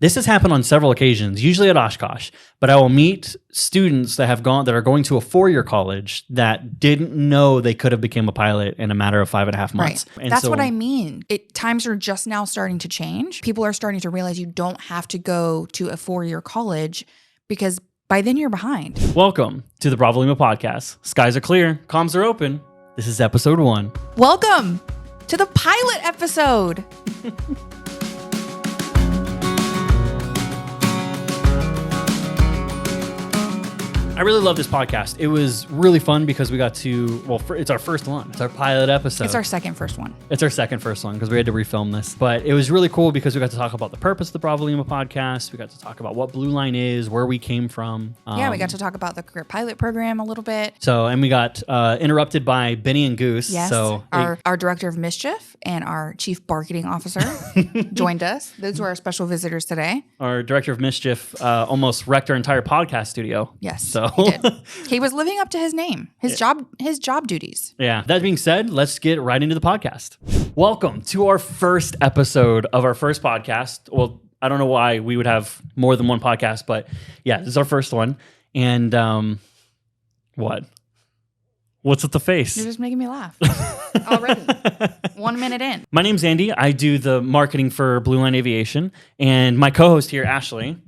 This has happened on several occasions, usually at Oshkosh, but I will meet students that are going to a 4-year college that didn't know they could have become a pilot in a matter of 5.5 months. Right. And That's what I mean. Times are just now starting to change. People are starting to realize you don't have to go to a 4-year college because by then you're behind. Welcome to the Bravo Lima Podcast. Skies are clear, comms are open. This is episode 1. Welcome to the pilot episode. I really love this podcast. It was really fun because we got to, it's our first one. It's our pilot episode. It's our second first one Because we had to refilm this. But it was really cool because we got to talk about the purpose of the Bravo Lima podcast. We got to talk about what Blue Line is, where we came from. We got to talk about the career pilot program a little bit. And we got interrupted by Benny and Goose. Yes, so our director of mischief and our chief marketing officer joined us. Those were our special visitors today. Our director of mischief almost wrecked our entire podcast studio. Yes. So he did. He was living up to his name, his job duties. Yeah. That being said, let's get right into the podcast. Welcome to our first episode of our first podcast. Well, I don't know why we would have more than one podcast, but yeah, this is our first one. And what? What's with the face? You're just making me laugh already. 1 minute in. My name's Andy. I do the marketing for Line Aviation, and my co-host here, Ashley,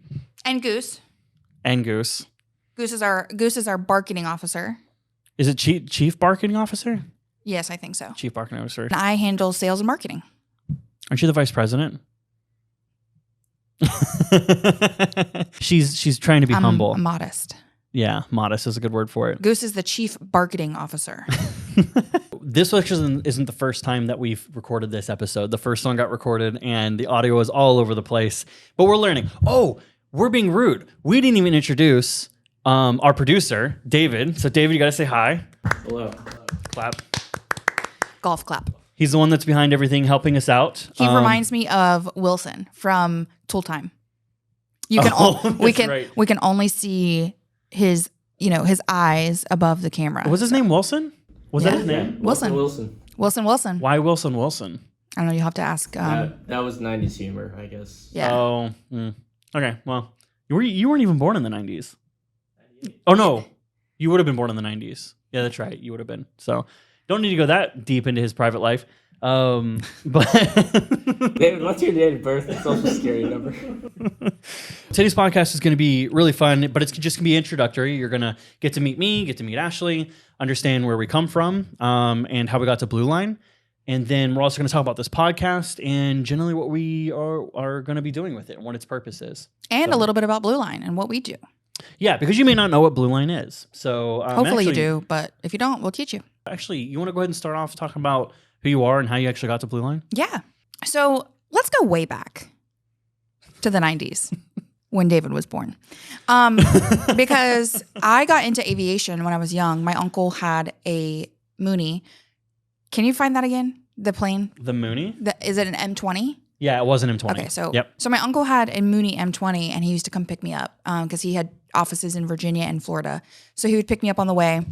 and Goose. Goose is our marketing officer. Is it chief marketing officer? Yes, I think so. Chief marketing officer. And I handle sales and marketing. Aren't you the vice president? She's trying to be humble. Modest. Yeah, modest is a good word for it. Goose is the chief marketing officer. This actually isn't the first time that we've recorded this episode. The first one got recorded and the audio was all over the place. But we're learning. Oh, we're being rude. We didn't even introduce our producer, David. So David, you got to say hi. Hello. Clap. Golf clap. He's the one that's behind everything, helping us out. He reminds me of Wilson from Tool Time. We can only see his eyes above the camera. Was his name Wilson? Was that his name? Wilson. Why Wilson? I don't know. You'll have to ask. That was 90s humor, I guess. Yeah. Oh. Okay. Well, you weren't even born in the 90s. Oh no, you would have been born in the 90s. Yeah, that's right. You would have been. So don't need to go that deep into his private life. But David, what's your date of birth and social security number? Today's podcast is going to be really fun, but it's just going to be introductory. You're going to get to meet me, get to meet Ashley, understand where we come from, and how we got to Blue Line. And then we're also going to talk about this podcast and generally what we are going to be doing with it and what its purpose is. And a little bit about Blue Line and what we do. Yeah, because you may not know what Blue Line is. So hopefully you do, but if you don't, we'll teach you. Actually, you want to go ahead and start off talking about who you are and how you actually got to Blue Line? Yeah. So let's go way back to the 90s when David was born. Because I got into aviation when I was young. My uncle had a Mooney. Can you find that again? The plane? The Mooney? Is it an M20? Yeah, it was an M20. Okay, so my uncle had a Mooney M20 and he used to come pick me up because he had offices in Virginia and Florida. So he would pick me up on the way.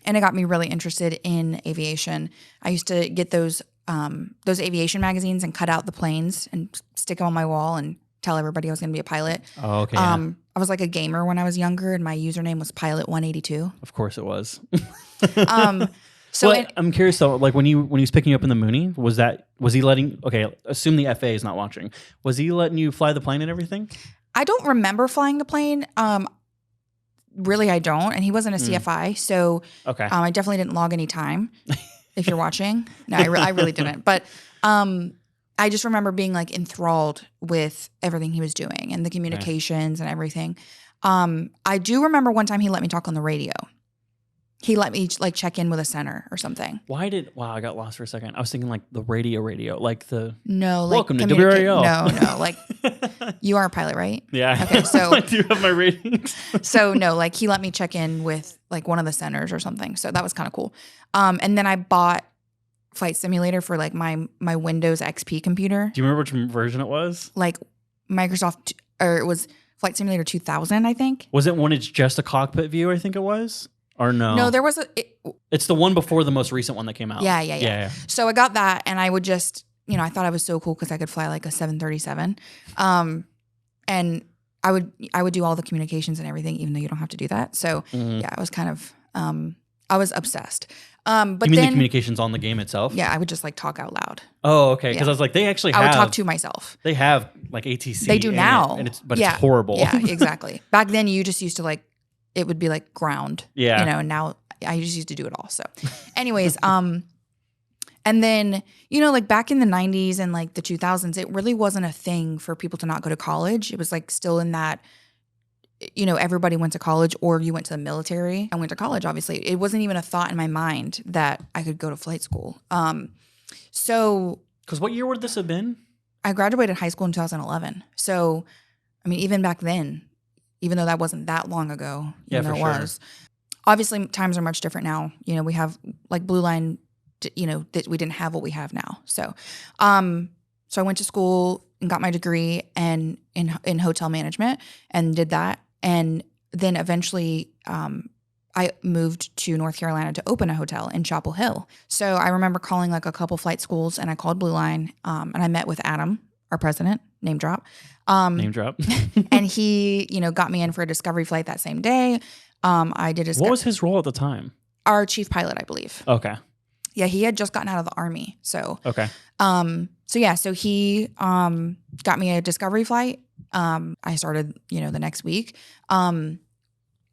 And it got me really interested in aviation. I used to get those aviation magazines and cut out the planes and stick them on my wall and tell everybody I was going to be a pilot. Oh, okay. Yeah. I was like a gamer when I was younger, and my username was Pilot182. Of course it was. I'm curious though, like when he was picking you up in the Mooney, was he letting? Okay, assume the FAA is not watching. Was he letting you fly the plane and everything? I don't remember flying the plane. Really, I don't. And he wasn't a CFI, so okay. I definitely didn't log any time. If you're watching, no, I really didn't. But I just remember being like enthralled with everything he was doing and the communications and everything. I do remember one time he let me talk on the radio. He let me like check in with a center or something. Wow, I got lost for a second. I was thinking like the radio, like the welcome to WRAL. No, like you are a pilot, right? Yeah. Okay, so I do have my ratings. So no, like he let me check in with like one of the centers or something. So that was kind of cool. And then I bought Flight Simulator for like my Windows XP computer. Do you remember which version it was? Like Microsoft, or it was Flight Simulator 2000, I think. Was it when it's just a cockpit view? I think it was. Or no? No, there was it's the one before the most recent one that came out. Yeah. So I got that, and I would just, I thought I was so cool because I could fly like a 737. and I would do all the communications and everything, even though you don't have to do that. So yeah, I was kind of I was obsessed. But you mean then, the communications on the game itself? yeah, I would just like talk out loud. Oh, okay. Because Yeah. I was like, they actually have. I would talk to myself. They have like ATC. They do in now, it, but yeah. it's horrible. Yeah, exactly. Back then, you just used to like it would be like ground. Yeah. You know, and now I just used to do it all. So, anyways, and then like back in the 90s and like the 2000s, it really wasn't a thing for people to not go to college. It was like still in that. Everybody went to college or you went to the military. I went to college, obviously. It wasn't even a thought in my mind that I could go to flight school. So. Because what year would this have been? I graduated high school in 2011. So, I mean, even back then, even though that wasn't that long ago, even though it was. Obviously, times are much different now. We have like Blue Line, that we didn't have what we have now. So, so I went to school and got my degree and in hotel management and did that. And then eventually I moved to North Carolina to open a hotel in Chapel Hill. So I remember calling like a couple flight schools and I called Blue Line and I met with Adam, our president, name drop. Name drop. And he, got me in for a discovery flight that same day. I did What was his role at the time? Our chief pilot, I believe. Okay. Yeah, he had just gotten out of the Army. So okay. So he got me a discovery flight. I started, the next week. And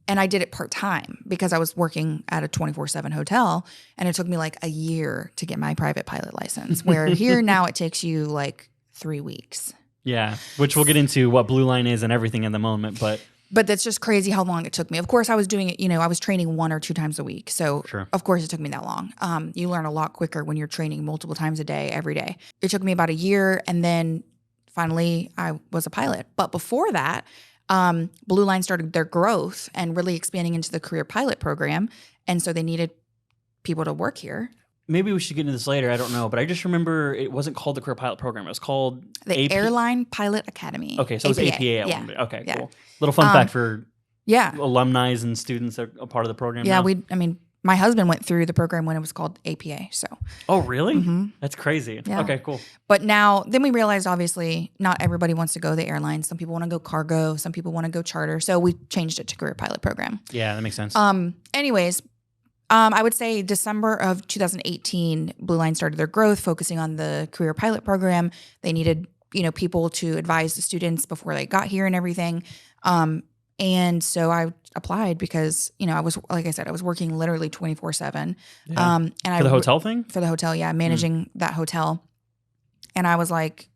I did it part-time because I was working at a 24/7 hotel and it took me like a year to get my private pilot license, where here now it takes you like 3 weeks. Yeah, which we'll get into what Blue Line is and everything in the moment, but that's just crazy how long it took me. Of course, I was doing it, I was training 1 or 2 times a week. So Of course it took me that long. You learn a lot quicker when you're training multiple times a day, every day. It took me about a year and then finally I was a pilot. But before that, Blue Line started their growth and really expanding into the career pilot program. And so they needed people to work here. Maybe we should get into this later. I don't know. But I just remember it wasn't called the career pilot program. It was called the Airline Pilot Academy. Okay, so it was APA at yeah. one bit. Okay, yeah. cool. Little fun fact for yeah alumni and students that are a part of the program Yeah, now. My husband went through the program when it was called APA. So. Oh, really? Mm-hmm. That's crazy. Yeah. Okay, cool. But then we realized, obviously, not everybody wants to go the airline. Some people want to go cargo. Some people want to go charter. So we changed it to career pilot program. Yeah, that makes sense. Anyways, I would say December of 2018, Blue Line started their growth, focusing on the career pilot program. They needed, people to advise the students before they got here and everything. And so I applied because, I was, like I said, I was working literally 24/7. Yeah. And for the hotel thing? For the hotel, yeah, managing that hotel. And I was like,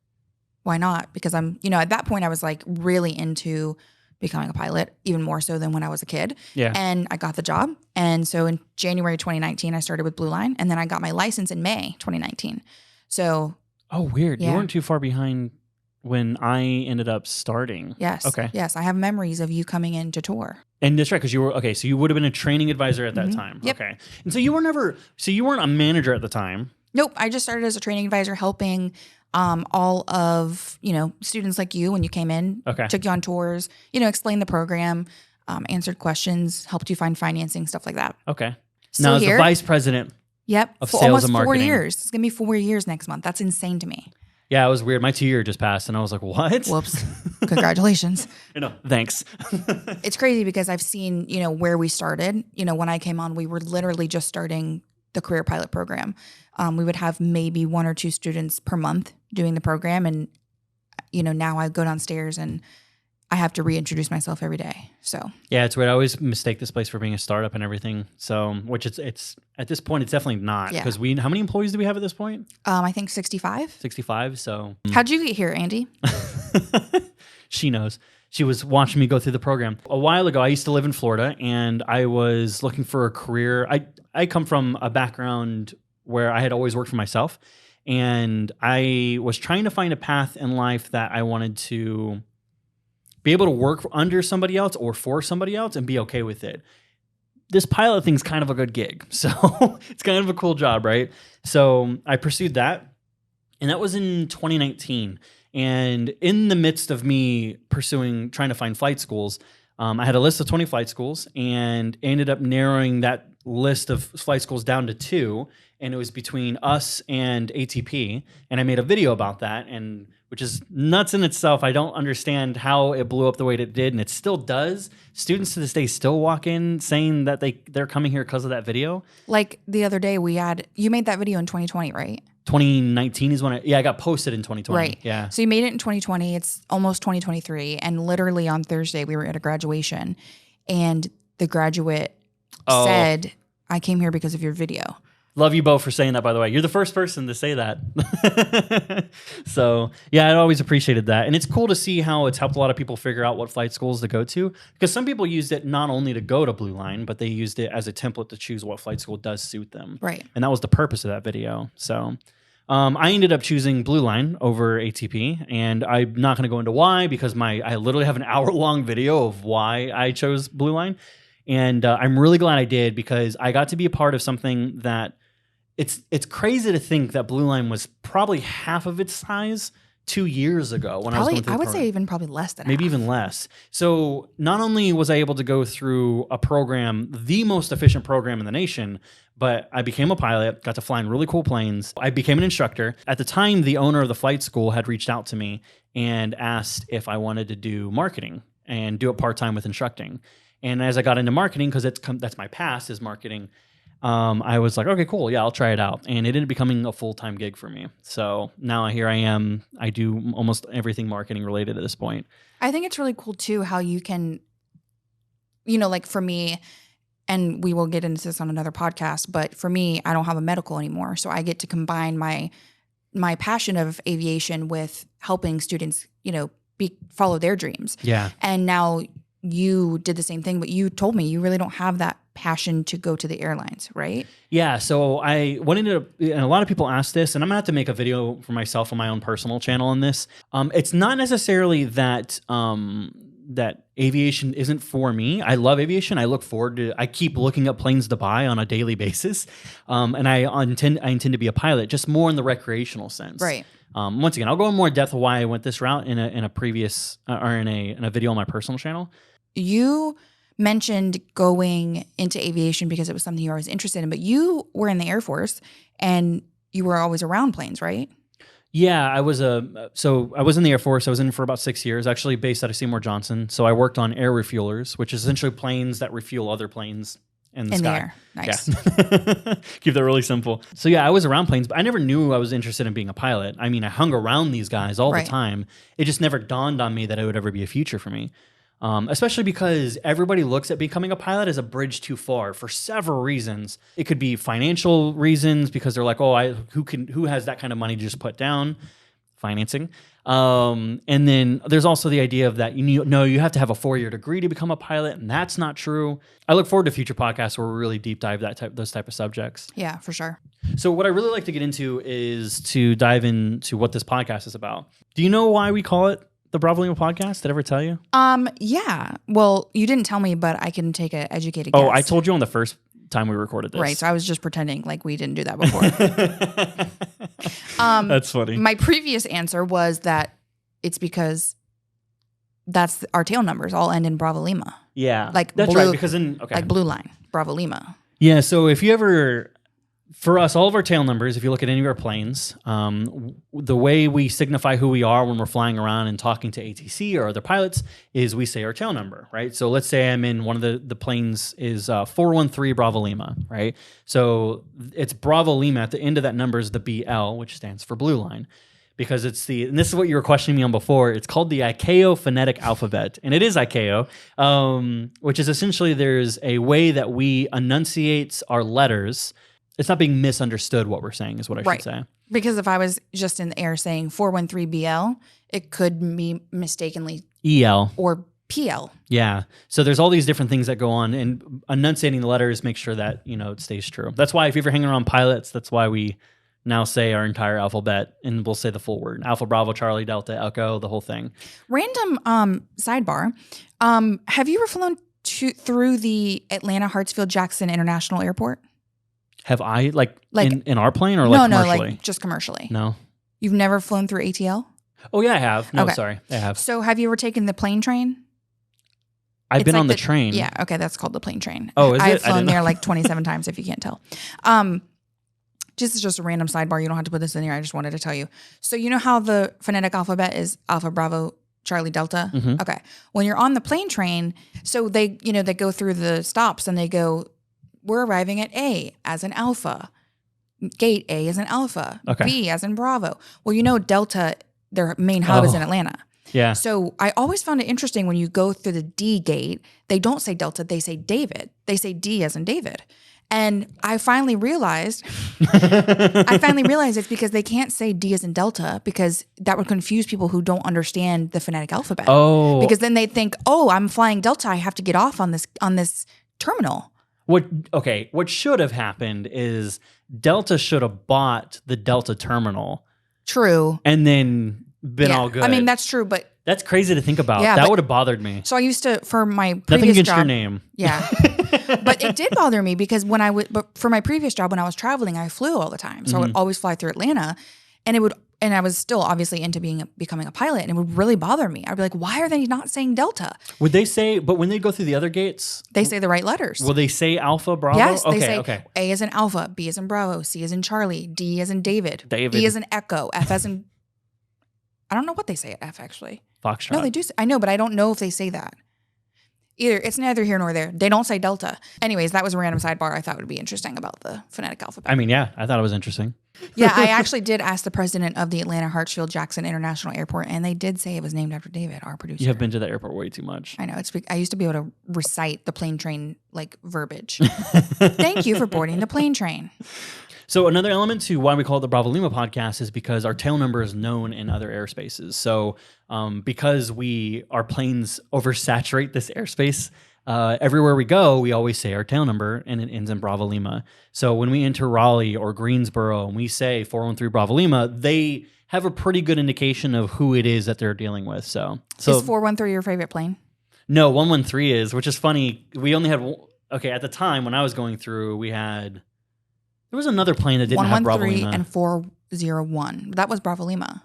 why not? Because I'm, at that point I was like really into becoming a pilot, even more so than when I was a kid. Yeah. And I got the job. And so in January 2019, I started with Blue Line. And then I got my license in May 2019. So. Oh, weird. Yeah. You weren't too far behind when I ended up starting. Yes. Okay. Yes. I have memories of you coming in to tour. And that's right, because you were, okay, so you would have been a training advisor at that time. Yep. Okay. And so you weren't a manager at the time. Nope. I just started as a training advisor helping all of, students like you when you came in. Okay. Took you on tours, explained the program, answered questions, helped you find financing, stuff like that. Okay. Still now, as here. the vice president of for sales almost and marketing. 4 years. It's going to be 4 years next month. That's insane to me. Yeah, it was weird. My 2 year just passed, and I was like, what? Whoops. Congratulations. Thanks. It's crazy because I've seen, where we started. When I came on, we were literally just starting the career pilot program. We would have maybe 1 or 2 students per month doing the program. And, now I go downstairs and I have to reintroduce myself every day. So yeah, it's weird. I always mistake this place for being a startup and everything. So, which it's at this point, it's definitely not. Yeah. Because how many employees do we have at this point? I think 65. 65. So How'd you get here, Andy? She knows. She was watching me go through the program. A while ago, I used to live in Florida, and I was looking for a career. I come from a background where I had always worked for myself, and I was trying to find a path in life that I wanted to be able to work under somebody else or for somebody else and be okay with it. This pilot thing's kind of a good gig. So it's kind of a cool job, right? So I pursued that, and that was in 2019. And in the midst of me trying to find flight schools, I had a list of 20 flight schools and ended up narrowing that list of flight schools down to 2. and it was between us and ATP, and I made a video about that, and which is nuts in itself. I don't understand how it blew up the way it did, and it still does. Students to this day still walk in saying that they're coming here because of that video. Like the other day you made that video in 2020, right? 2019 is when I got posted in 2020. Right. Yeah. So you made it in 2020. It's almost 2023. And literally on Thursday, we were at a graduation and the graduate said, I came here because of your video. Love you both for saying that, by the way. You're the first person to say that. So, yeah, I always appreciated that. And it's cool to see how it's helped a lot of people figure out what flight schools to go to. Because some people used it not only to go to Blue Line, but they used it as a template to choose what flight school does suit them. Right. And that was the purpose of that video. So, I ended up choosing Blue Line over ATP. And I'm not going to go into why, because I literally have an hour-long video of why I chose Blue Line. And I'm really glad I did, because I got to be a part of something that it's crazy to think that Blue Line was probably half of its size 2 years ago when I was going through I would say even probably less than maybe half. even less. So not only was I able to go through a program, the most efficient program in the nation, but I became a pilot, got to fly in really cool planes. I became an instructor. At the time, the owner of the flight school had reached out to me and asked if I wanted to do marketing and do it part-time with instructing. And as I got into marketing, because that's my past is marketing, I was like, okay, cool. Yeah, I'll try it out. And it ended up becoming a full-time gig for me. So now here I am. I do almost everything marketing related at this point. I think it's really cool too how you can, like for me, and we will get into this on another podcast, but for me, I don't have a medical anymore. So I get to combine my passion of aviation with helping students, follow their dreams. Yeah. And now you did the same thing, but you told me you really don't have that passion to go to the airlines, right? Yeah. So and a lot of people ask this, and I'm gonna have to make a video for myself on my own personal channel on this. It's not necessarily that that aviation isn't for me. I love aviation. I keep looking up planes to buy on a daily basis. And I intend to be a pilot, just more in the recreational sense. Right. Once again, I'll go in more depth of why I went this route in a previous or in a video on my personal channel. You mentioned going into aviation because it was something you were always interested in, but you were in the Air Force and you were always around planes, right? Yeah, I was in the Air Force. I was in for about 6 years, actually based out of Seymour Johnson. So I worked on air refuelers, which is essentially planes that refuel other planes in the sky. The air. Nice. Yeah. Keep that really simple. So yeah, I was around planes, but I never knew I was interested in being a pilot. I mean, I hung around these guys all the time. It just never dawned on me that it would ever be a future for me. Especially because everybody looks at becoming a pilot as a bridge too far for several reasons. It could be financial reasons because they're like, who has that kind of money to just put down? Financing. And then there's also the idea of that you have to have a 4-year degree to become a pilot, and that's not true. I look forward to future podcasts where we really deep dive those type of subjects. Yeah, for sure. So what I really like to get into is to dive into what this podcast is about. Do you know why we call it the Bravo Lima Podcast? Did I ever tell you? Yeah. Well, you didn't tell me, but I can take an educated guess. Oh, I told you on the first time we recorded this. Right. So I was just pretending like we didn't do that before. That's funny. My previous answer was that it's because that's our tail numbers all end in Bravo Lima. Yeah. Like that's blue, right. Because like Blue Line, Bravo Lima. Yeah. So if you ever, for us, all of our tail numbers, if you look at any of our planes, the way we signify who we are when we're flying around and talking to ATC or other pilots is we say our tail number, right? So let's say I'm in one of the planes is 413 Bravo Lima, right? So it's Bravo Lima. At the end of that number is the BL, which stands for Blue Line. Because and this is what you were questioning me on before, it's called the ICAO phonetic alphabet. And it is ICAO, which is essentially there's a way that we enunciate our letters. It's not being misunderstood what we're saying is what I should say. Because if I was just in the air saying 413 BL, it could be mistakenly EL or PL. Yeah. So there's all these different things that go on, and enunciating the letters makes sure that, it stays true. That's why if you're ever hanging around pilots, that's why we now say our entire alphabet, and we'll say the full word. Alpha, Bravo, Charlie, Delta, Echo, the whole thing. Random sidebar. Have you ever flown through the Atlanta Hartsfield-Jackson International Airport? Have I, like in our plane or commercially? No, like just commercially. No. You've never flown through ATL? Oh, yeah, I have. No, okay. Sorry. I have. So have you ever taken the plane train? I've been on the train. Yeah, okay, that's called the plane train. Oh, is it? I've flown there like 27 times if you can't tell. This is just a random sidebar. You don't have to put this in here. I just wanted to tell you. So you know how the phonetic alphabet is Alpha, Bravo, Charlie, Delta? Mhm. Okay. When you're on the plane train, so they go through the stops and they go, we're arriving at A as an Alpha. Gate A as an Alpha. Okay. B as in Bravo. Well, Delta, their main hub is in Atlanta. Yeah. So I always found it interesting when you go through the D gate, they don't say Delta, they say David. They say D as in David. And I finally realized it's because they can't say D as in Delta because that would confuse people who don't understand the phonetic alphabet. Oh. Because then they think, oh, I'm flying Delta. I have to get off on this terminal. What should have happened is Delta should have bought the Delta terminal. True. And then been all good. I mean, that's true, but that's crazy to think about. Yeah, that but- would have bothered me. so I used to, for my Nothing previous against job. your name. Yeah. But it did bother me because but for my previous job, when I was traveling, I flew all the time. So I would always fly through Atlanta and I was still obviously into becoming a pilot and it would really bother me. I'd be like, why are they not saying Delta? Would they say, but when they go through the other gates, They say the right letters. will they say Alpha, Bravo? Yes, okay, they say okay. A as in Alpha, B as in Bravo, C as in Charlie, D as in David, David. E as in Echo, F as in, I don't know what they say at F actually. Foxtrot. No, they do. I know, but I don't know if they say that. It's neither here nor there. They don't say Delta. Anyways, that was a random sidebar I thought would be interesting about the phonetic alphabet. I mean, yeah, I thought it was interesting. Yeah, I actually did ask the president of the Atlanta Hartsfield-Jackson International Airport, and they did say it was named after David, our producer. You have been to the airport way too much. I know. I used to be able to recite the plane train verbiage. Thank you for boarding the plane train. So another element to why we call it the Bravo Lima podcast is because our tail number is known in other airspaces. So because our planes oversaturate this airspace, everywhere we go, we always say our tail number and it ends in Bravo Lima. So when we enter Raleigh or Greensboro and we say 413 Bravo Lima, they have a pretty good indication of who it is that they're dealing with. So Is 413 your favorite plane? No, 113 is, which is funny. We only had, at the time when I was going through, there was another plane that didn't have Bravo 113 Lima. and 401. That was Bravo Lima.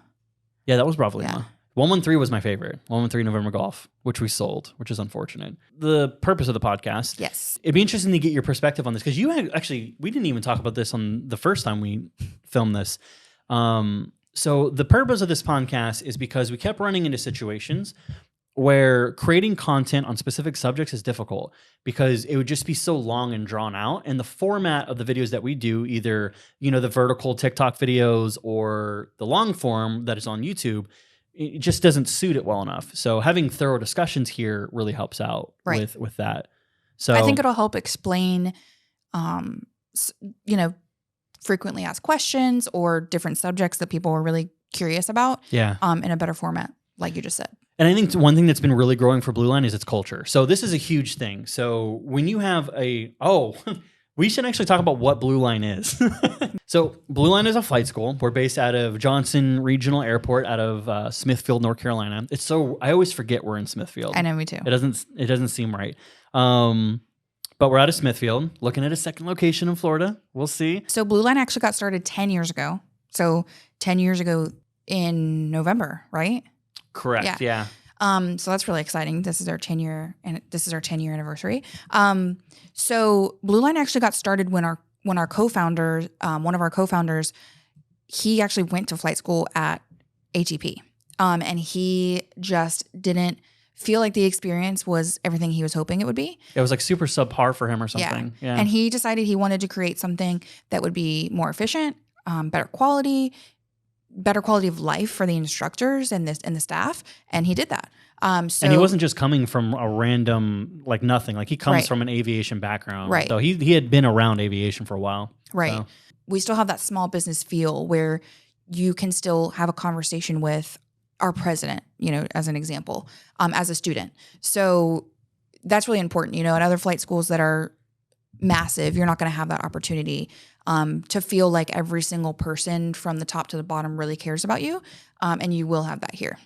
Yeah, that was Bravo Lima. Yeah. 113 was my favorite. 113 November Golf, which we sold, which is unfortunate. The purpose of the podcast. Yes. It'd be interesting to get your perspective on this because we didn't even talk about this on the first time we filmed this. So the purpose of this podcast is because we kept running into situations where creating content on specific subjects is difficult because it would just be so long and drawn out. And the format of the videos that we do, either, the vertical TikTok videos or the long form that is on YouTube, it just doesn't suit it well enough. So having thorough discussions here really helps out with that. So I think it'll help explain, frequently asked questions or different subjects that people are really curious about. Yeah. In a better format, like you just said. And I think one thing that's been really growing for Blue Line is its culture. So this is a huge thing. So when you have we should actually talk about what Blue Line is. So Blue Line is a flight school. We're based out of Johnson Regional Airport out of Smithfield, North Carolina. I always forget we're in Smithfield. I know, me too. It doesn't seem right. But we're out of Smithfield, looking at a second location in Florida. We'll see. So Blue Line actually got started 10 years ago. So 10 years ago in November, right? Correct. Yeah. So that's really exciting. This is our 10-year anniversary. So Blue Line actually got started when our co-founder, one of our co-founders, he actually went to flight school at ATP. And he just didn't feel like the experience was everything he was hoping it would be. It was like super subpar for him or something. Yeah. And he decided he wanted to create something that would be more efficient, better quality of life for the instructors and the staff, and he did that. And he wasn't just coming from a random nothing. Like he comes from an aviation background, right? So he had been around aviation for a while, right? So. We still have that small business feel where you can still have a conversation with our president, as an example, as a student. So that's really important. At other flight schools that are massive, you're not going to have that opportunity to feel like every single person from the top to the bottom really cares about you. And you will have that here.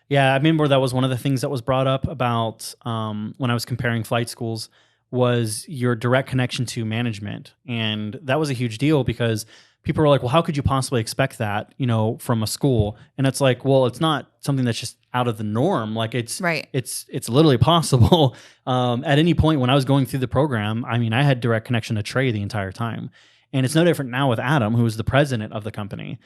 Yeah, I remember that was one of the things that was brought up about when I was comparing flight schools was your direct connection to management. And that was a huge deal because people were like, well, how could you possibly expect that, from a school? And it's like, well, it's not something that's just out of the norm. Like it's literally possible. At any point when I was going through the program, I mean, I had direct connection to Trey the entire time. And it's no different now with Adam, who is the president of the company.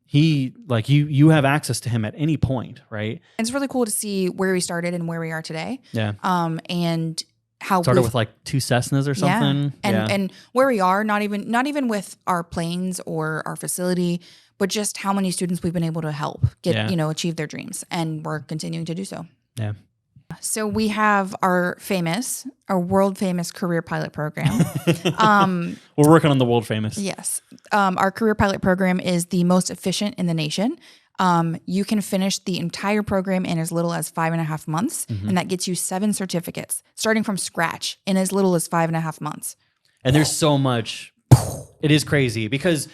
He like you have access to him at any point, right? It's really cool to see where we started and where we are today. Yeah. And how started with like 2 Cessnas or something. And where we are, not even with our planes or our facility, but just how many students we've been able to help get, achieve their dreams. And we're continuing to do so. Yeah. So we have our world famous career pilot program. We're working on the world famous. Yes. Our career pilot program is the most efficient in the nation. You can finish the entire program in as little as 5.5 months, and that gets you 7 certificates, starting from scratch in as little as 5.5 months. And there's so much. It is crazy because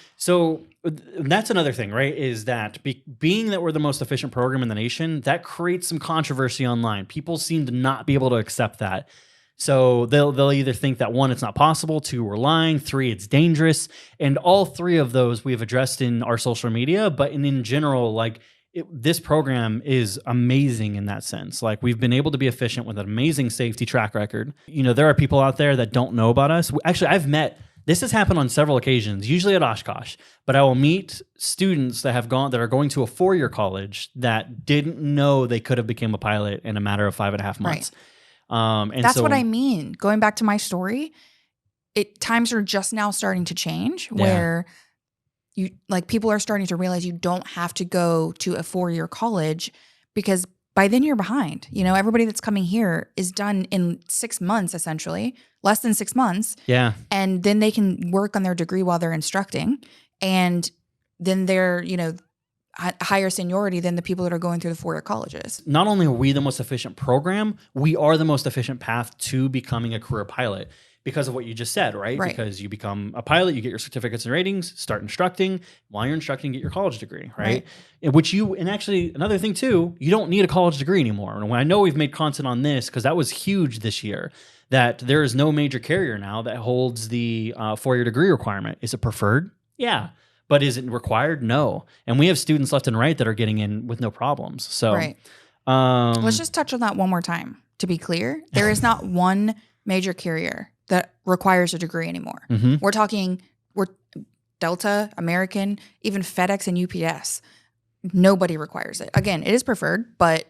that's another thing, right? Is that being that we're the most efficient program in the nation, that creates some controversy online. People seem to not be able to accept that. So they'll either think that 1, it's not possible, 2, we're lying, 3, it's dangerous. And all 3 of those we have addressed in our social media, but in general, like this program is amazing in that sense. Like we've been able to be efficient with an amazing safety track record. There are people out there that don't know about us. Actually, this has happened on several occasions, usually at Oshkosh, but I will meet students that are going to a 4-year college that didn't know they could have become a pilot in a matter of 5.5 months. Right. That's what I mean. Going back to my story, times are just now starting to change where people are starting to realize you don't have to go to a 4-year college because by then you're behind. Everybody that's coming here is done in 6 months, essentially, less than 6 months. Yeah. And then they can work on their degree while they're instructing. And then they're, higher seniority than the people that are going through the 4-year colleges. Not only are we the most efficient program, we are the most efficient path to becoming a career pilot because of what you just said, right? Because you become a pilot, you get your certificates and ratings, start instructing. While you're instructing, get your college degree, right? And actually, another thing too, you don't need a college degree anymore. And I know we've made content on this because that was huge this year, that there is no major carrier now that holds the 4-year degree requirement. Is it preferred? Yeah. But is it required? No. And we have students left and right that are getting in with no problems. So let's just touch on that one more time. To be clear, there is not one major carrier that requires a degree anymore. We're Delta, American, even FedEx and UPS. Nobody requires it. Again, it is preferred, but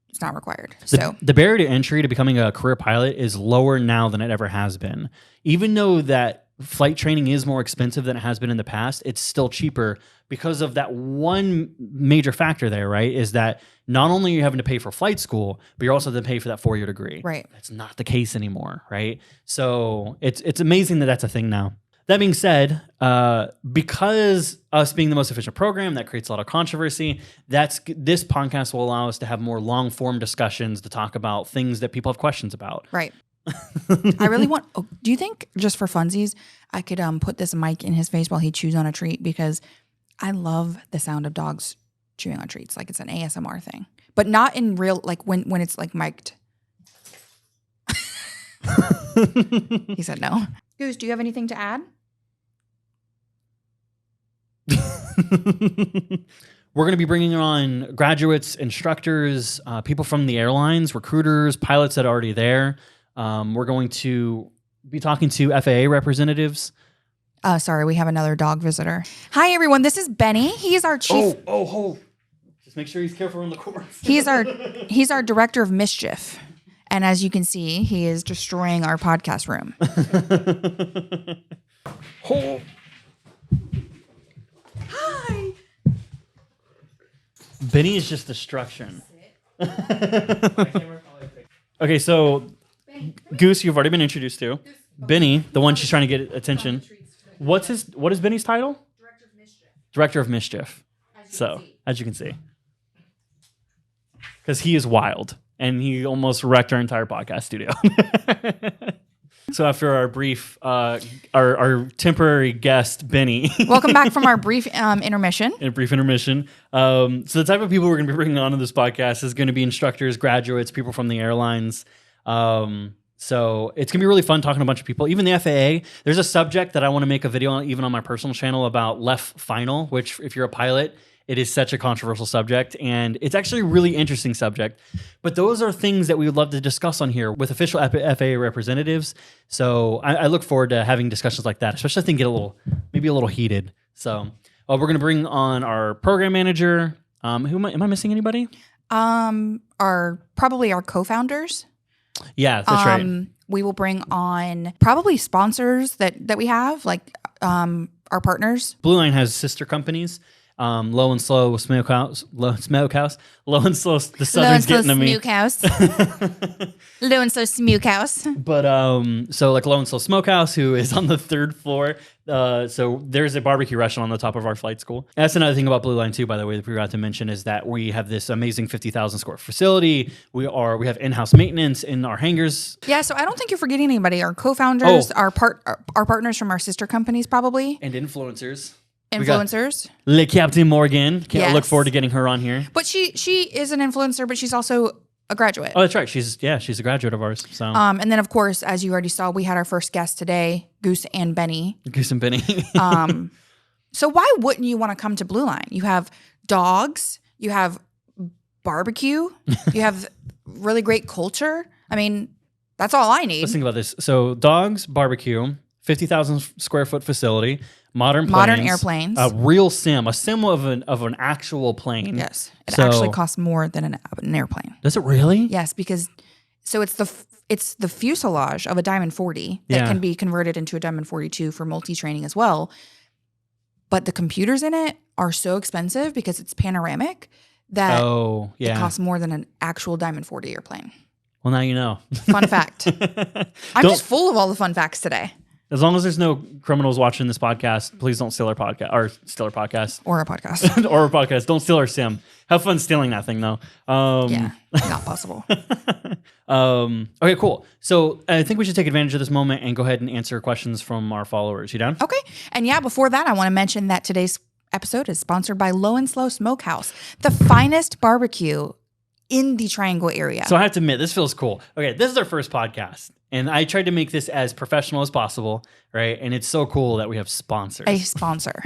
it's not required. The barrier to entry to becoming a career pilot is lower now than it ever has been. Even though that flight training is more expensive than it has been in the past, it's still cheaper because of that one major factor there, right? Is that not only are you having to pay for flight school, but you're also having to pay for that 4-year degree. Right. That's not the case anymore, right? So it's amazing that that's a thing now. That being said, because us being the most efficient program, that creates a lot of controversy. This podcast will allow us to have more long-form discussions to talk about things that people have questions about. Right. I really want. Do you think, just for funsies, I could put this mic in his face while he chews on a treat? Because I love the sound of dogs chewing on treats. Like it's an ASMR thing, but not in real. Like when it's like mic'd. He said no. Goose, do you have anything to add? We're going to be bringing on graduates, instructors, people from the airlines, recruiters, pilots that are already there. We're going to be talking to FAA representatives. Sorry, we have another dog visitor. Hi, everyone. This is Benny. He's our chief. Oh. Just make sure he's careful on the course. He's our director of mischief. And as you can see, he is destroying our podcast room. Hi. Benny is just destruction. Okay, so Goose, you've already been introduced to. Benny, the one she's trying to get attention. What is Benny's title? Director of mischief. Director of mischief. As you can see. Because he is wild. And he almost wrecked our entire podcast studio. So after our brief, our temporary guest, Benny. Welcome back from our brief intermission. So the type of people we're going to be bringing on to this podcast is going to be instructors, graduates, people from the airlines. So it's going to be really fun talking to a bunch of people. Even the FAA, there's a subject that I want to make a video on, even on my personal channel, about left final, which if you're a pilot It is such a controversial subject, and it's actually a really interesting subject. But those are things that we would love to discuss on here with official FAA representatives. So I look forward to having discussions like that, especially if things get maybe a little heated. So we're going to bring on our program manager. Am I missing anybody? Probably our co-founders. Yeah, that's right. We will bring on probably sponsors that we have, like our partners. Blue Line has sister companies. Low and Slow Smokehouse. Low and Slow. The Southern's getting to me. Low and Slow Smokehouse. But so like Low and Slow Smokehouse, who is on the 3rd floor. So there's a barbecue restaurant on the top of our flight school. And that's another thing about Blue Line too, by the way, that we forgot to mention, is that we have this amazing 50,000 square facility. We have in-house maintenance in our hangars. Yeah, so I don't think you're forgetting anybody. Our co-founders, our partners from our sister companies, probably, and influencers. Influencers. Le Captain Morgan. Can't Yes. look forward to getting her on here. But she is an influencer, but she's also a graduate. Oh, that's right. She's a graduate of ours. So And then, of course, as you already saw, we had our first guest today, Goose and Benny. Goose and Benny. So why wouldn't you want to come to Blue Line? You have dogs, you have barbecue, you have really great culture. I mean, that's all I need. Let's think about this. So dogs, barbecue, 50,000 square foot facility, modern airplanes, a real sim, a sim of an actual plane. Yes, it actually costs more than an airplane. Does it really? Yes, because it's the fuselage of a Diamond 40 that can be converted into a Diamond 42 for multi-training as well. But the computers in it are so expensive because it's panoramic that it costs more than an actual Diamond 40 airplane. Well, now you know. Fun fact. I'm just full of all the fun facts today. As long as there's no criminals watching this podcast, please don't steal our podcast or steal our podcast or a podcast or a podcast. Don't steal our sim. Have fun stealing that thing though. Yeah, not possible. Okay, cool. So I think we should take advantage of this moment and go ahead and answer questions from our followers. You down? Okay. And yeah, before that, I want to mention that today's episode is sponsored by Low and Slow Smokehouse, the finest barbecue in the Triangle area. So I have to admit, this feels cool. Okay, this is our first podcast, and I tried to make this as professional as possible, right? And it's so cool that we have sponsors. A sponsor.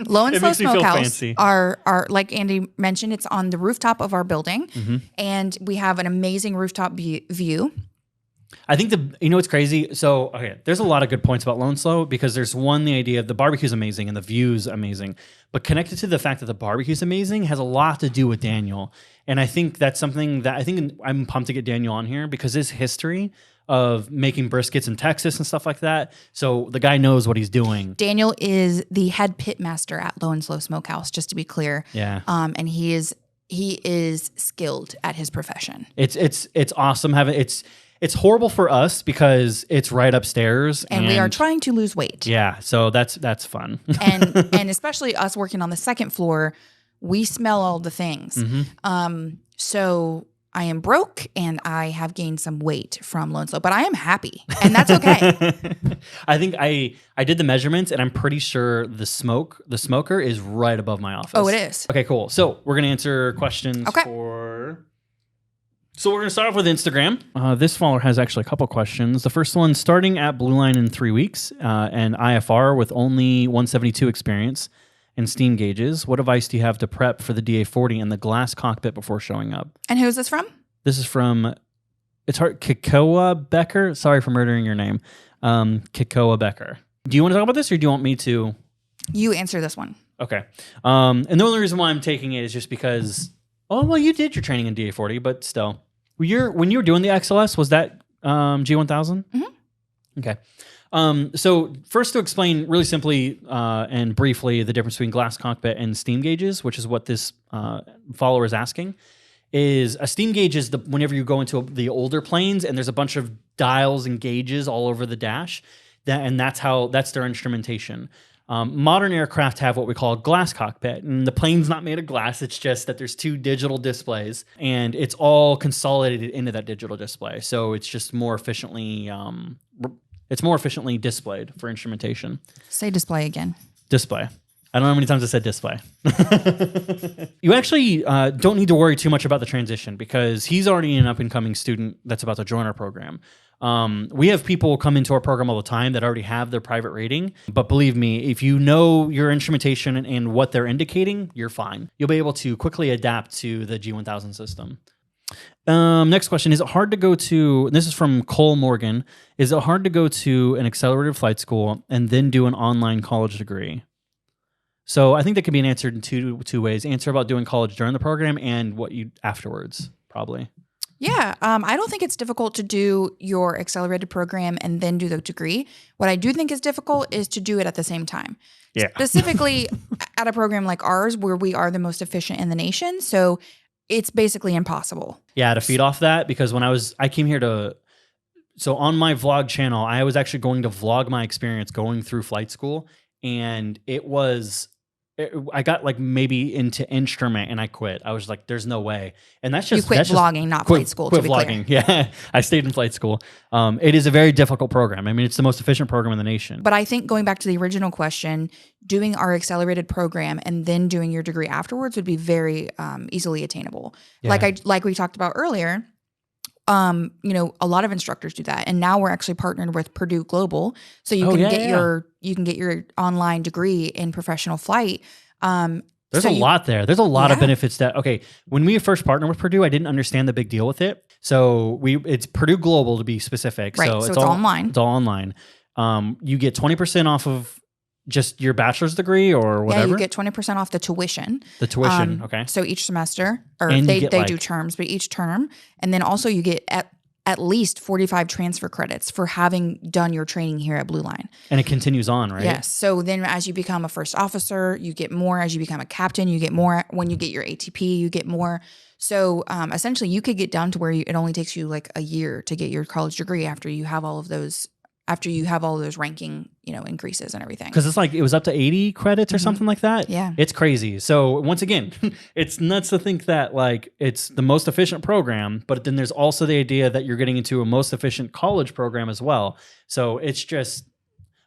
Low and Slow Smokehouse are like Andy mentioned, it's on the rooftop of our building, and we have an amazing rooftop view. I think what's crazy? So, okay, there's a lot of good points about Low and Slow because there's the idea of the barbecue's amazing and the view's amazing, but connected to the fact that the barbecue's amazing has a lot to do with Daniel. And I think that's something that I'm pumped to get Daniel on here because his history of making briskets in Texas and stuff like that. So the guy knows what he's doing. Daniel is the head pit master at Low and Slow Smokehouse, just to be clear. Yeah. And he is skilled at his profession. It's awesome having It's horrible for us because it's right upstairs, and we are trying to lose weight. Yeah, so that's fun. and especially us working on the second floor, we smell all the things. So I am broke and I have gained some weight from Low and Slow, but I am happy, and that's okay. I think I did the measurements, and I'm pretty sure the smoker is right above my office. Oh, it is. Okay, cool. So we're gonna answer questions So we're going to start off with Instagram. This follower has actually a couple questions. The first one, starting at Blue Line in 3 weeks and IFR with only 172 experience and steam gauges, what advice do you have to prep for the DA-40 and the glass cockpit before showing up? And who is this from? This is from, it's hard, Kikoa Becker. Sorry for murdering your name. Kikoa Becker. Do you want to talk about this or do you want me to? You answer this one. Okay. And the only reason why I'm taking it is just because... Oh, well, you did your training in DA-40, but still. When you were doing the XLS, was that G1000? Mm-hmm. Okay. So first to explain really simply and briefly the difference between glass cockpit and steam gauges, which is what this follower is asking, is a steam gauge is whenever you go into the older planes and there's a bunch of dials and gauges all over the dash, that's their instrumentation. Modern aircraft have what we call a glass cockpit, and the plane's not made of glass. It's just that there's two digital displays, and it's all consolidated into that digital display. So it's just more efficiently, displayed for instrumentation. Say display again. Display. I don't know how many times I said display. You actually don't need to worry too much about the transition because he's already an up-and-coming student that's about to join our program. We have people come into our program all the time that already have their private rating. But believe me, if you know your instrumentation and what they're indicating, you're fine. You'll be able to quickly adapt to the G1000 system. Next question. Is it hard to go to, this is from Cole Morgan, is it hard to go to an accelerated flight school and then do an online college degree? So I think that can be answered in two ways. Answer about doing college during the program and what you afterwards, probably. Yeah, I don't think it's difficult to do your accelerated program and then do the degree. What I do think is difficult is to do it at the same time. Yeah. Specifically at a program like ours where we are the most efficient in the nation. So it's basically impossible. Yeah, to feed off that, because when I came here so on my vlog channel, I was actually going to vlog my experience going through flight school, and I got like maybe into instrument and I quit. I was like, there's no way. And that's just— You quit vlogging, not flight school, to be vlogging. clear. Yeah, I stayed in flight school. It is a very difficult program. I mean, it's the most efficient program in the nation. But I think going back to the original question, doing our accelerated program and then doing your degree afterwards would be very easily attainable. Yeah. Like we talked about earlier, a lot of instructors do that. And now we're actually partnered with Purdue Global. So you can get your online degree in professional flight. There's a lot there. There's a lot of benefits when we first partnered with Purdue, I didn't understand the big deal with it. So it's Purdue Global to be specific. Right. So it's all online. It's all online. You get 20% off of just your bachelor's degree or whatever. Yeah, you get 20% off the tuition. The tuition, okay. So each semester, or And they do terms, but each term. And then also you get at least 45 transfer credits for having done your training here at Blue Line. And it continues on, right? Yes. So then as you become a first officer, you get more. As you become a captain, you get more. When you get your ATP, you get more. So essentially you could get down to where it only takes you like a year to get your college degree after you have all of those ranking, increases and everything. Because it's like, it was up to 80 credits or something like that. Yeah. It's crazy. So once again, it's nuts to think that like it's the most efficient program, but then there's also the idea that you're getting into a most efficient college program as well. So it's just,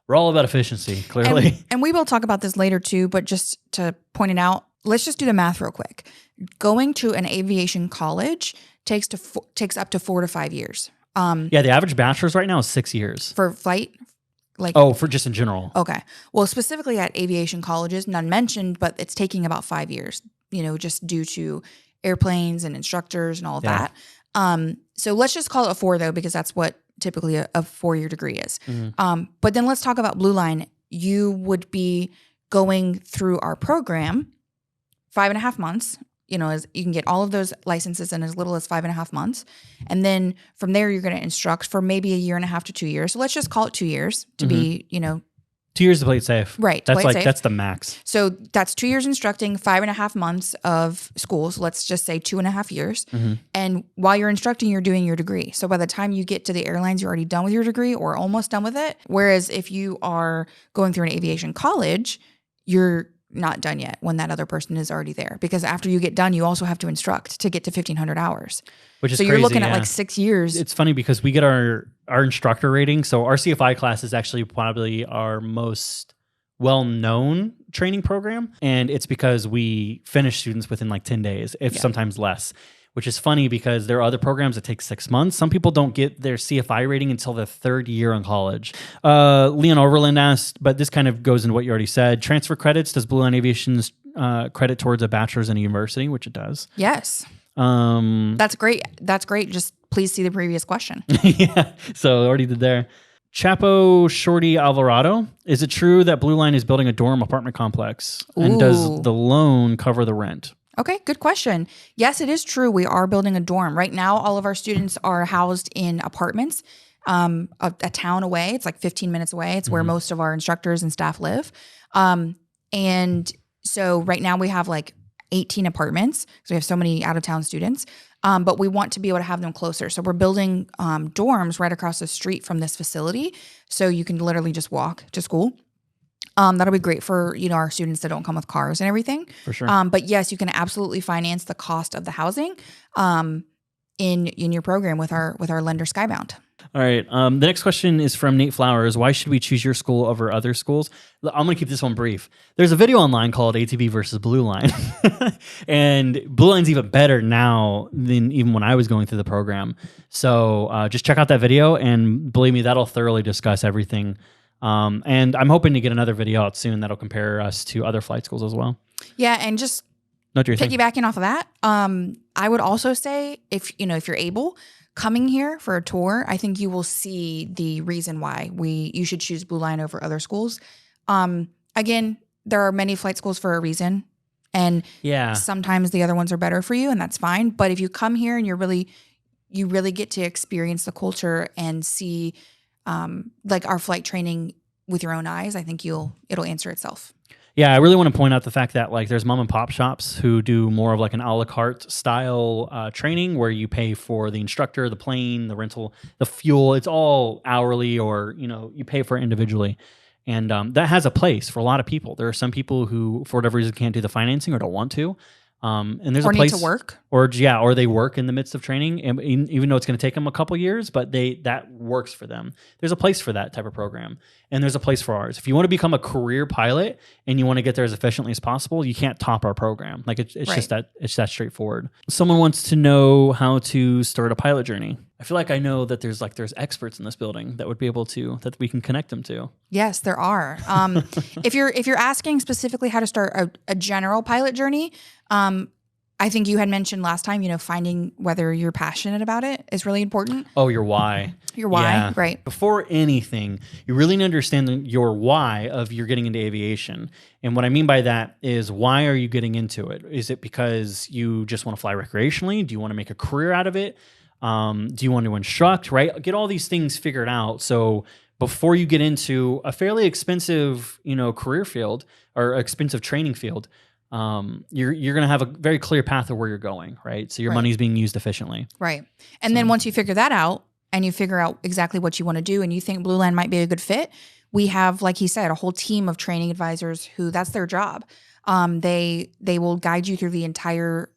we're all about efficiency, clearly. And we will talk about this later too, but just to point it out, let's just do the math real quick. Going to an aviation college takes up to 4 to 5 years. The average bachelor's right now is 6 years. For flight? For just in general. Okay. Well, specifically at aviation colleges, none mentioned, but it's taking about 5 years, just due to airplanes and instructors and all of that. So let's just call it a 4 though, because that's what typically a 4-year degree is. Mm-hmm. But then let's talk about Blue Line. You would be going through our program 5.5 months. As you can get all of those licenses in as little as 5.5 months. And then from there, you're going to instruct for maybe 1.5 to 2 years. So let's just call it 2 years to be, 2 years to play it safe. Right. That's the max. So that's 2 years instructing, 5.5 months of school. So let's just say 2.5 years. Mm-hmm. And while you're instructing, you're doing your degree. So by the time you get to the airlines, you're already done with your degree or almost done with it. Whereas if you are going through an aviation college, you're not done yet when that other person is already there, because after you get done, you also have to instruct to get to 1,500 hours. Which is so crazy, you're looking at like 6 years. It's funny because we get our instructor rating. So our CFI class is actually probably our most well-known training program. And it's because we finish students within like 10 days, sometimes less. Which is funny because there are other programs that take 6 months. Some people don't get their CFI rating until their 3rd year in college. Leon Overland asked, but this kind of goes into what you already said. Transfer credits, does Blue Line Aviation's credit towards a bachelor's in a university, which it does? Yes. That's great. Just please see the previous question. Yeah, so already did there. Chapo Shorty Alvarado, is it true that Blue Line is building a dorm apartment complex? And does the loan cover the rent? Okay, good question. Yes, it is true. We are building a dorm. Right now, all of our students are housed in apartments a town away. It's like 15 minutes away. It's where most of our instructors and staff live. And so right now we have like 18 apartments because we have so many out-of-town students. But we want to be able to have them closer. So we're building dorms right across the street from this facility. So you can literally just walk to school. That'll be great for, our students that don't come with cars and everything. For sure. But yes, you can absolutely finance the cost of the housing in your program with our lender Skybound. All right. The next question is from Nate Flowers. Why should we choose your school over other schools? I'm going to keep this one brief. There's a video online called ATB versus Blue Line. And Blue Line's even better now than even when I was going through the program. So just check out that video, and believe me, that'll thoroughly discuss everything. And I'm hoping to get another video out soon that'll compare us to other flight schools as well. Yeah, and just piggybacking off of that, I would also say if you're able, coming here for a tour, I think you will see the reason why you should choose Blue Line over other schools. Again, there are many flight schools for a reason, and sometimes the other ones are better for you, and that's fine. But if you come here and you really get to experience the culture and see like our flight training with your own eyes, I think it'll answer itself. Yeah, I really want to point out the fact that like there's mom and pop shops who do more of like an a la carte style training where you pay for the instructor, the plane, the rental, the fuel. It's all hourly, or you pay for it individually, and that has a place for a lot of people. There are some people who, for whatever reason, can't do the financing or don't want to. And there's a place, need to work, or they work in the midst of training, and even though it's going to take them a couple years, but that works for them. There's a place for that type of program, and there's a place for ours. If you want to become a career pilot and you want to get there as efficiently as possible, you can't top our program. Like it's just that it's that straightforward. Someone wants to know how to start a pilot journey. I feel like I know that there's experts in this building that would be able to, that we can connect them to. Yes, there are. If you're asking specifically how to start a general pilot journey, I think you had mentioned last time, finding whether you're passionate about it is really important. Oh, your why. Your why, yeah. Right. Before anything, you really need to understand your why of you're getting into aviation. And what I mean by that is, why are you getting into it? Is it because you just want to fly recreationally? Do you want to make a career out of it? Do you want to instruct, right? Get all these things figured out. So before you get into a fairly expensive, career field or expensive training field, you're going to have a very clear path of where you're going, right? So your money's being used efficiently. Right. And then once you figure that out and you figure out exactly what you want to do and you think Blue Line might be a good fit, we have, like he said, a whole team of training advisors who that's their job. They will guide you through the entire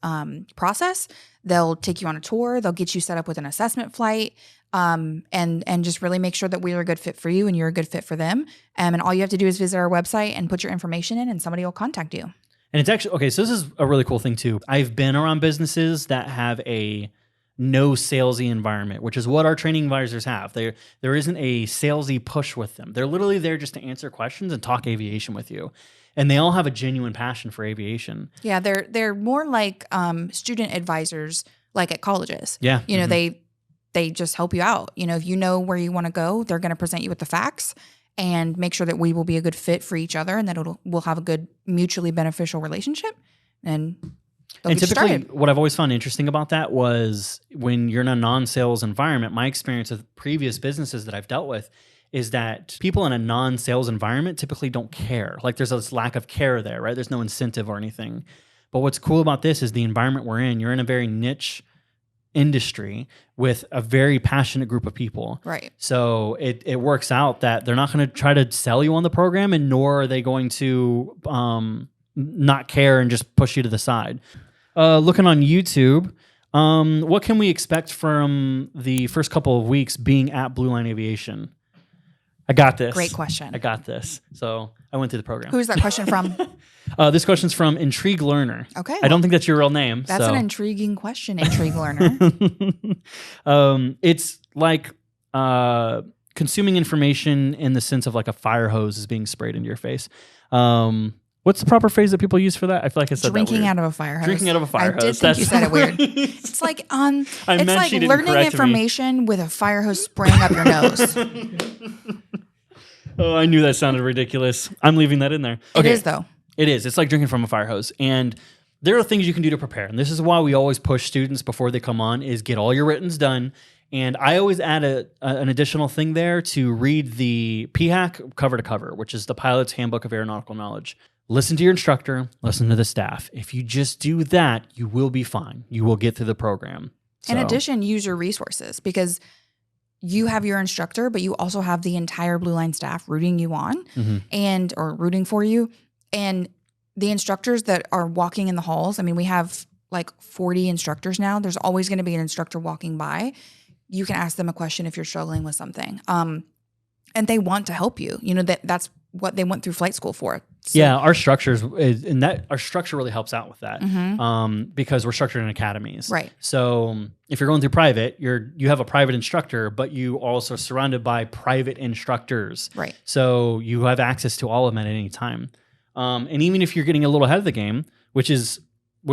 process. They'll take you on a tour. They'll get you set up with an assessment flight, and just really make sure that we are a good fit for you and you're a good fit for them. And all you have to do is visit our website and put your information in, and somebody will contact you. And it's actually, okay, so this is a really cool thing too. I've been around businesses that have a no salesy environment, which is what our training advisors have. There isn't a salesy push with them. They're literally there just to answer questions and talk aviation with you. And they all have a genuine passion for aviation. Yeah, they're more like student advisors, like at colleges. Yeah. They just help you out. If you know where you want to go, they're going to present you with the facts and make sure that we will be a good fit for each other, and that we'll have a good mutually beneficial relationship. And typically, what I've always found interesting about that was when you're in a non-sales environment, my experience with previous businesses that I've dealt with is that people in a non-sales environment typically don't care. Like there's this lack of care there, right? There's no incentive or anything. But what's cool about this is the environment we're in. You're in a very niche industry with a very passionate group of people. Right. So it works out that they're not going to try to sell you on the program, and nor are they going to not care and just push you to the side. Looking on YouTube, what can we expect from the first couple of weeks being at Blue Line Aviation? I got this. Great question. I got this. So I went through the program. Who's that question from? This question's from Intrigue Learner. Okay. I don't think that's your real name. That's an intriguing question, Intrigue Learner. It's like consuming information in the sense of like a fire hose is being sprayed into your face. What's the proper phrase that people use for that? I feel like I said drinking that weird. out of a fire hose. Drinking out of a fire hose. I did think you said it weird. It's like learning information with a fire hose spraying up your nose. Oh, I knew that sounded ridiculous. I'm leaving that in there. Okay. It is though. It is. It's like drinking from a fire hose. And there are things you can do to prepare. And this is why we always push students before they come on is get all your writtens done. And I always add an additional thing there to read the PHAC cover to cover, which is the Pilot's Handbook of Aeronautical Knowledge. Listen to your instructor, listen to the staff. If you just do that, you will be fine. You will get through the program. In addition, use your resources, because you have your instructor, but you also have the entire Blue Line staff rooting you on or rooting for you. And the instructors that are walking in the halls, I mean, we have like 40 instructors now. There's always going to be an instructor walking by. you can ask them a question if you're struggling with something. And they want to help you. You know, that's what they went through flight school for. So, our structure really helps out with that, because we're structured in academies. Right. So if you're going through private, you have a private instructor, but you are also surrounded by private instructors. Right. So you have access to all of them at any time. And even if you're getting a little ahead of the game, which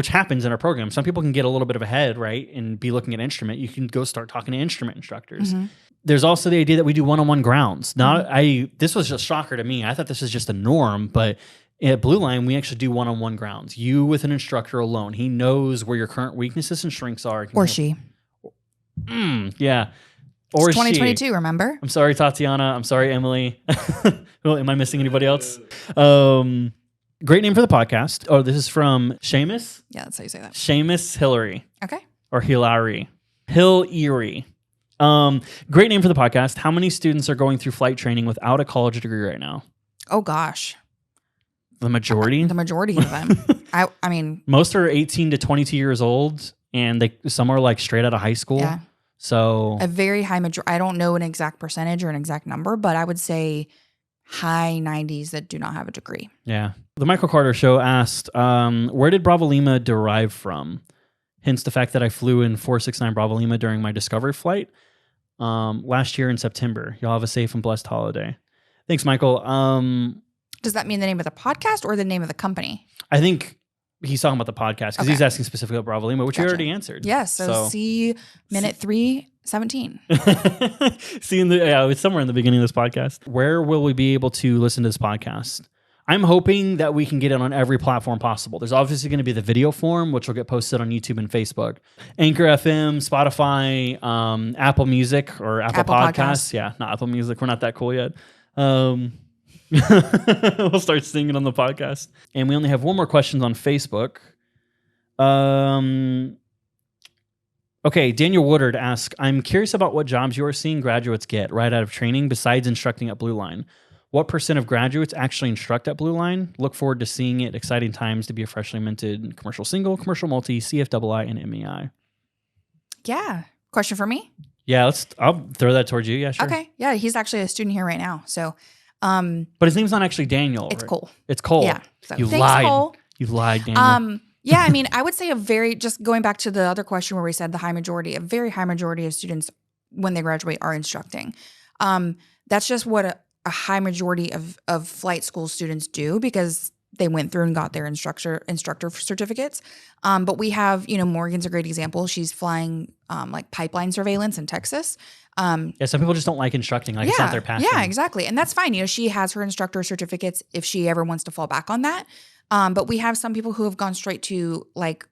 happens in our program, some people can get a little bit of ahead, right, and be looking at instrument. You can go start talking to instrument instructors. There's also the idea that we do one-on-one grounds. This was just a shocker to me. I thought this was just a norm, but at Blue Line, we actually do one-on-one grounds. You with an instructor alone. He knows where your current weaknesses and strengths are. Or she. Yeah. Or it's 2022, remember? I'm sorry, Tatiana. I'm sorry, Emily. Am I missing anybody else? Great name for the podcast. Oh, this is from Seamus? Yeah, that's how you say that. Seamus Hillary. Okay. Or Hilary. Hill-Erie. Great name for the podcast. How many students are going through flight training without a college degree right now? Oh, gosh. The majority? The majority of them. I mean... Most are 18 to 22 years old, and some are like straight out of high school. Yeah. So... A very high majority. I don't know an exact percentage or an exact number, but I would say high 90s that do not have a degree. Yeah. The Michael Carter Show asked, where did Bravo Lima derive from? Hence the fact that I flew in 469 Bravo Lima during my Discovery flight last year in September. Y'all have a safe and blessed holiday. Thanks, Michael. Does that mean the name of the podcast or the name of the company? I think he's talking about the podcast because he's asking specifically about Bravo Lima, which we already answered. Yes. So see minute 3:17. See, it's somewhere in the beginning of this podcast. Where will we be able to listen to this podcast? I'm hoping that we can get it on every platform possible. There's obviously going to be the video form, which will get posted on YouTube and Facebook. Anchor FM, Spotify, Apple Music or Apple Podcasts. Yeah, not Apple Music. We're not that cool yet. We'll start singing on the podcast. And we only have one more question on Facebook. Okay, Daniel Woodard asks, I'm curious about what jobs you are seeing graduates get right out of training besides instructing at Blue Line. What % of graduates actually instruct at Blue Line? Look forward to seeing it. Exciting times to be a freshly minted commercial single, commercial multi, CFII, and MEI. Yeah. Question for me? Yeah, I'll throw that towards you. Yeah, sure. Okay. Yeah, he's actually a student here right now. So, but his name's not actually Daniel. It's right? Cole. It's Cole. Yeah. So, you thanks, lied. Cole. You lied, Daniel. Yeah, I mean, I would say just going back to the other question where we said a very high majority of students when they graduate are instructing. That's just what a high majority of flight school students do because they went through and got their instructor certificates. But we have, Morgan's a great example. She's flying like pipeline surveillance in Texas. Some people just don't like instructing. Like it's not their passion. Yeah, exactly. And that's fine. She has her instructor certificates if she ever wants to fall back on that. But we have some people who have gone straight to like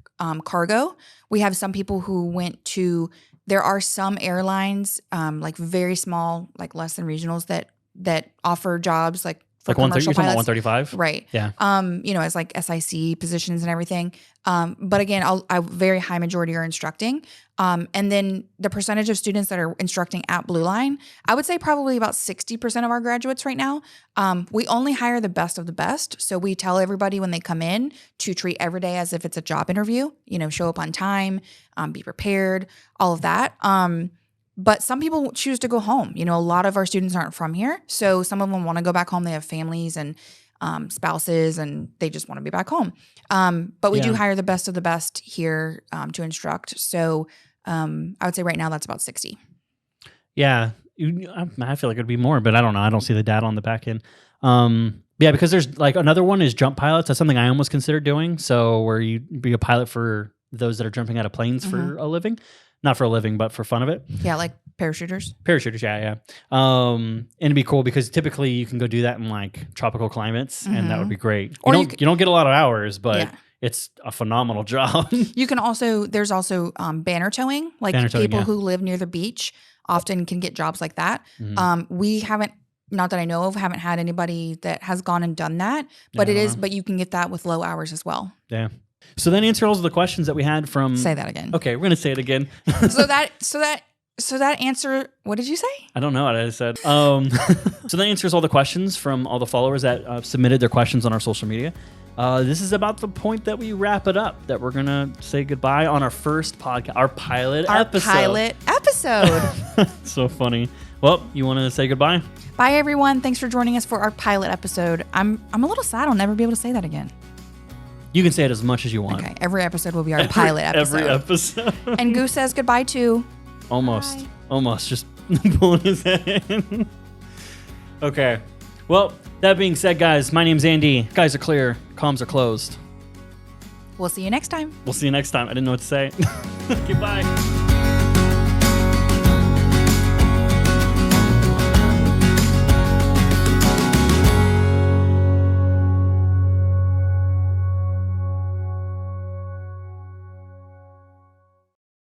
cargo. We have some people who went to, there are some airlines, like very small, like less than regionals that offer jobs like for commercial pilots. 135? Right. Yeah. As like SIC positions and everything. But again, a very high majority are instructing. And then the percentage of students that are instructing at Blue Line, I would say probably about 60% of our graduates right now. We only hire the best of the best. So we tell everybody when they come in to treat every day as if it's a job interview, show up on time, be prepared, all of that. But some people choose to go home. A lot of our students aren't from here. So some of them want to go back home. They have families and spouses and they just want to be back home. But we do hire the best of the best here to instruct. So I would say right now that's about 60. Yeah. I feel like it'd be more, but I don't know. I don't see the data on the back end. Because there's like another one is jump pilots. That's something I almost consider doing. So where you be a pilot for those that are jumping out of planes for a living. Not for a living, but for fun of it. Yeah, like parachuters. Parachuters, yeah. And it'd be cool because typically you can go do that in like tropical climates, and that would be great. You don't get a lot of hours, but it's a phenomenal job. You can also, there's also banner towing. Like people who live near the beach often can get jobs like that. We haven't, not that I know of, haven't had anybody that has gone and done that, but but you can get that with low hours as well. Yeah. So then answer all of the questions that we had from... Say that again. Okay, we're going to say it again. So that answer, what did you say? I don't know what I said. So that answers all the questions from all the followers that submitted their questions on our social media. This is about the point that we wrap it up, that we're going to say goodbye on our first podcast, our pilot episode. episode. So funny. Well, you want to say goodbye? Bye, everyone. Thanks for joining us for our pilot episode. I'm a little sad I'll never be able to say that again. You can say it as much as you want. Okay, every episode will be our pilot episode. Every episode. And Goose says goodbye too. Almost. Bye. Almost. Just pulling his head in. Okay. Well, that being said, guys, my name's Andy. Guys are clear. Comms are closed. We'll see you next time. We'll see you next time. I didn't know what to say. Goodbye.